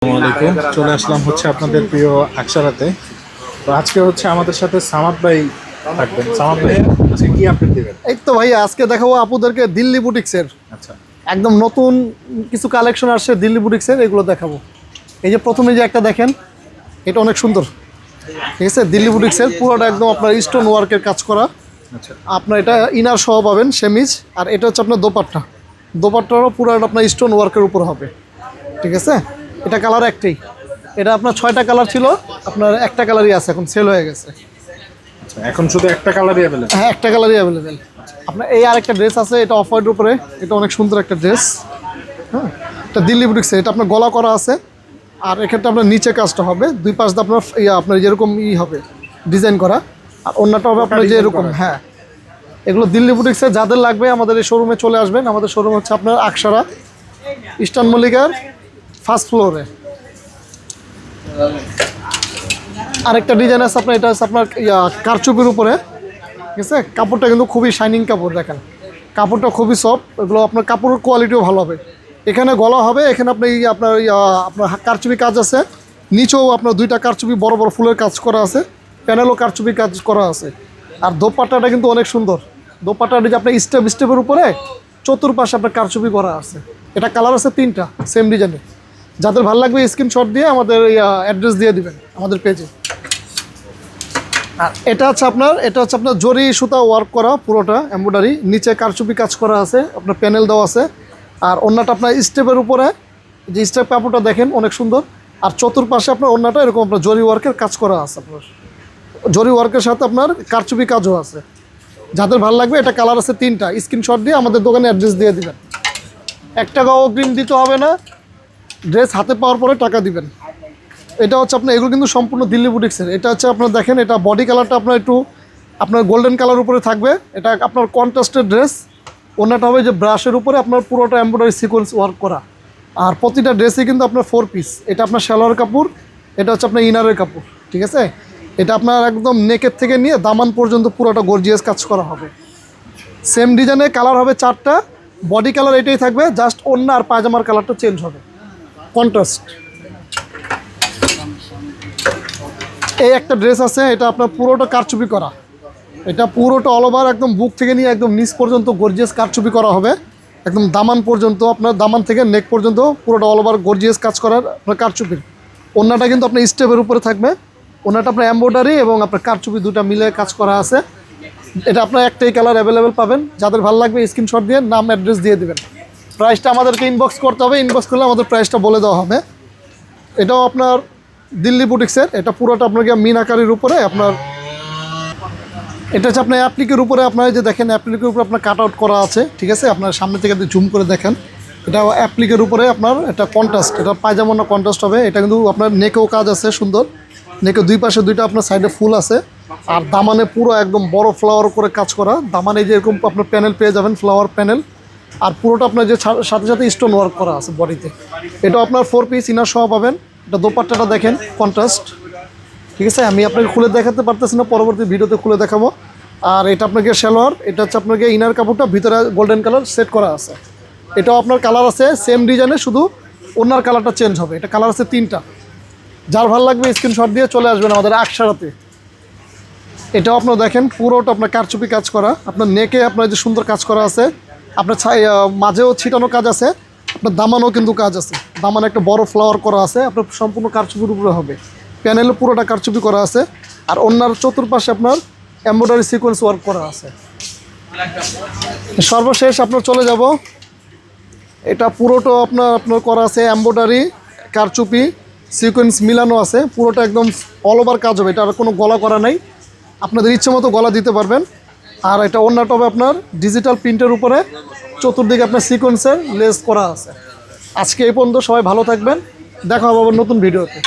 আসসালামাইকুম, চলে আসলাম হচ্ছে আপনাদের প্রিয় আকসারাতে। তো আজকে হচ্ছে আমাদের সাথে সামাদ ভাই থাকবেন। সামাদ ভাই আজকে কি আপডেট দিবেন? এই তো ভাই আজকে দেখাবো আপুদেরকে দিল্লি বুটিক্সের আচ্ছা একদম নতুন কিছু কালেকশন আসছে দিল্লি বুটিক্সের, এগুলো দেখাবো। এই যে প্রথমে যে একটা দেখেন, এটা অনেক সুন্দর, ঠিক আছে। দিল্লি বুটিক্সের পুরোটা একদম আপনার স্টোন ওয়ার্কের কাজ করা। আচ্ছা আপনার এটা ইনার সহ পাবেন সেমিজ, আর এটা হচ্ছে আপনার দোপাট্টারও পুরো আপনার স্টোন ওয়ার্কের উপর হবে, ঠিক আছে। এটা কালার একটাই, এটা আপনার 6টা কালার ছিল, আপনার একটা কালারই আছে, এখন সেল হয়ে গেছে। আচ্ছা, এখন শুধু একটা কালারই অ্যাভেলেবল? হ্যাঁ, একটা কালারই অ্যাভেলেবেল। আপনার এই আরেকটা ড্রেস আছে, এটা অফ হোয়াইটের উপরে, এটা অনেক সুন্দর একটা ড্রেস। হ্যাঁ, এটা দিল্লি বুটিক্সে, এটা আপনার গলা করা আছে, আর এক্ষেত্রে আপনার নিচে কাজটা হবে, দুই পাশ দিয়ে আপনার আপনার যেরকম হবে ডিজাইন করা, আর অন্যটা হবে আপনার যে এরকম। হ্যাঁ, এগুলো দিল্লি বুটিক্সে যাদের লাগবে আমাদের এই শোরুমে চলে আসবেন। আমাদের শোরুম হচ্ছে আপনার আকসারা ইস্টার্ন মল্লিকার ফার্স্ট ফ্লোরে। আরেকটা ডিজাইন আছে আপনার, এটা হচ্ছে আপনার কারচুপির উপরে, ঠিক আছে। কাপড়টা কিন্তু খুবই শাইনিং কাপড়, দেখেন কাপড়টা খুবই সফট, এগুলো আপনার কাপড়ের কোয়ালিটিও ভালো হবে। এখানে গলা হবে, এখানে আপনার আপনার আপনার কারচুপি কাজ আছে, নিচেও আপনার দুইটা কারচুপি বড় বড় ফুলের কাজ করা আছে, প্যানেলও কারচুপি কাজ করা আছে। আর দোপাট্টাটা কিন্তু অনেক সুন্দর, দোপাট্টাটা যে আপনার স্টেপের উপরে চতুর্পাশে আপনার কারচুপি করা আছে। এটা কালার আছে 3টা সেম ডিজাইনে। যাদের ভালো লাগবে স্ক্রিনশট দিয়ে আমাদের অ্যাড্রেস দিয়ে দিবেন আমাদের পেজে। আর এটা হচ্ছে আপনার জরি সুতা ওয়ার্ক করা, পুরোটা এমব্রয়ডারি, নিচে কারচুপি কাজ করা আছে, আপনার প্যানেল দেওয়া আছে। আর ওড়নাটা আপনার স্টেপের উপরে, যে স্টেপ কাপড়টা দেখেন অনেক সুন্দর। আর চতুর্পাশে আপনার ওড়নাটা এরকম আপনার জরি ওয়ার্কের কাজ করা আছে, আপনার জরি ওয়ার্কের সাথে আপনার কারচুপি কাজও আছে। যাদের ভালো লাগবে, এটা কালার আছে 3টা, স্ক্রিনশট দিয়ে আমাদের দোকানে অ্যাড্রেস দিয়ে দিবেন। 1 টাকাও অগ্রিম দিতে হবে না, ড্রেস হাতে পাওয়ার পরে টাকা দিবেন। এটা হচ্ছে আপনার, এগুলো কিন্তু সম্পূর্ণ দিল্লি বুটিক্সের। এটা হচ্ছে আপনার দেখেন, এটা বডি কালারটা আপনার একটু আপনার গোল্ডেন কালার উপরে থাকবে, এটা আপনার কন্ট্রাস্টের ড্রেস। ওনাটা হবে যে ব্রাশের উপরে আপনার পুরোটা এমব্রয়ডারি সিকোয়েন্স ওয়ার্ক করা। আর প্রতিটা ড্রেসই কিন্তু আপনার 4 পিস। এটা আপনার সালোয়ার কাপড়, এটা হচ্ছে আপনার ইনারের কাপড়, ঠিক আছে। এটা আপনার একদম নেকের থেকে নিয়ে দামান পর্যন্ত পুরোটা গর্জিয়াস কাজ করা হবে। সেম ডিজাইনে কালার হবে 4টা, বডি কালার এটাই থাকবে, জাস্ট ওড়না আর পায়জামার কালারটা চেঞ্জ হবে, কন্ট্রাস্ট। এই একটা ড্রেস আছে, এটা আপনার পুরোটা কারচুপি করা, এটা পুরোটা অল ওভার একদম বুক থেকে নিয়ে একদম নিচ পর্যন্ত গর্জিয়াস কারচুপি করা হবে, একদম দামান পর্যন্ত, আপনার দামান থেকে নেক পর্যন্ত পুরোটা অল ওভার গর্জিয়াস কাজ করার আপনার কারচুপির। ওড়নাটা কিন্তু আপনার স্টেপের উপরে থাকবে, ওড়নাটা আপনার এমব্রয়ডারি এবং আপনার কারচুপি দুটা মিলে কাজ করা আছে। এটা আপনার একটাই কালার অ্যাভেলেবেল পাবেন। যাদের ভালো লাগবে স্ক্রিনশট দিয়ে নাম অ্যাড্রেস দিয়ে দেবেন। প্রাইসটা আমাদেরকে ইনবক্স করতে হবে, ইনবক্স করলে আমাদের প্রাইসটা বলে দেওয়া হবে। এটাও আপনার দিল্লি বুটিক্সের, এটা পুরোটা আপনাকে মিনাকারির উপরে আপনার, এটা হচ্ছে আপনার অ্যাপ্লিকের উপরে, আপনার যে দেখেন অ্যাপ্লিকের উপরে আপনার কাট আউট করা আছে, ঠিক আছে। আপনার সামনে থেকে জুম করে দেখেন, এটা অ্যাপ্লিকের উপরে আপনার এটা কন্ট্রাস্ট, এটা পায়জামানো কন্ট্রাস্ট হবে। এটা কিন্তু আপনার নেকেও কাজ আছে সুন্দর, নেকে দুই পাশে দুইটা আপনার সাইডে ফুল আছে। আর দামানে পুরো একদম বড় ফ্লাওয়ার করে কাজ করা, দামানে যে এরকম আপনার প্যানেল পেয়ে যাবেন, ফ্লাওয়ার প্যানেল। আর পুরোটা আপনার যে সাথে সাথে স্টোন ওয়ার্ক করা আছে বডিতে। এটাও আপনার 4 পিস ইনার সহ পাবেন। এটা দোপাট্টাটা দেখেন কন্ট্রাস্ট, ঠিক আছে। আমি আপনাকে খুলে দেখাতে পারতেছি না, পরবর্তী ভিডিওতে খুলে দেখাবো। আর এটা আপনাকে সালোয়ার, এটা হচ্ছে আপনাকে ইনার কাপড়টা ভিতরে গোল্ডেন কালার সেট করা আছে। এটাও আপনার কালার আছে সেম ডিজাইনে, শুধু ওনার কালারটা চেঞ্জ হবে। এটা কালার আছে 3টা। যার ভালো লাগবে স্ক্রিনশট দিয়ে চলে আসবেন আমাদের আকসারাতে। এটাও আপনার দেখেন পুরোটা আপনার কারচুপি কাজ করা, আপনার নেকে আপনার যে সুন্দর কাজ করা আছে, আপনার মাঝেও ছিটানো কাজ আছে, আপনার দামানও কিন্তু কাজ আছে, দামান একটা বড় ফ্লাওয়ার করা আছে, আপনার সম্পূর্ণ কারচুপির উপরে হবে। প্যানেলও পুরোটা কারচুপি করা আছে, আর অন্যার চতুর্পাশে আপনার এমব্রয়ডারি সিকোয়েন্স ওয়ার্ক করা আছে। সর্বশেষ আপনার চলে যাব, এটা পুরোটা আপনার করা আছে এমব্রয়ডারি, কারচুপি, সিকোয়েন্স মিলানো আছে, পুরোটা একদম অল ওভার কাজ হবে। এটা আর কোনো গলা করা নাই, আপনাদের ইচ্ছে মতো গলা দিতে পারবেন। আর এটা অন্যটা হবে আপনার ডিজিটাল প্রিন্টের উপরে, চতুর্দিকে আপনার সিকোয়েন্সের লেস করা আছে। আজকে এই পর্যন্ত, সবাই ভালো থাকবেন, দেখা হবে আবার নতুন ভিডিওতে।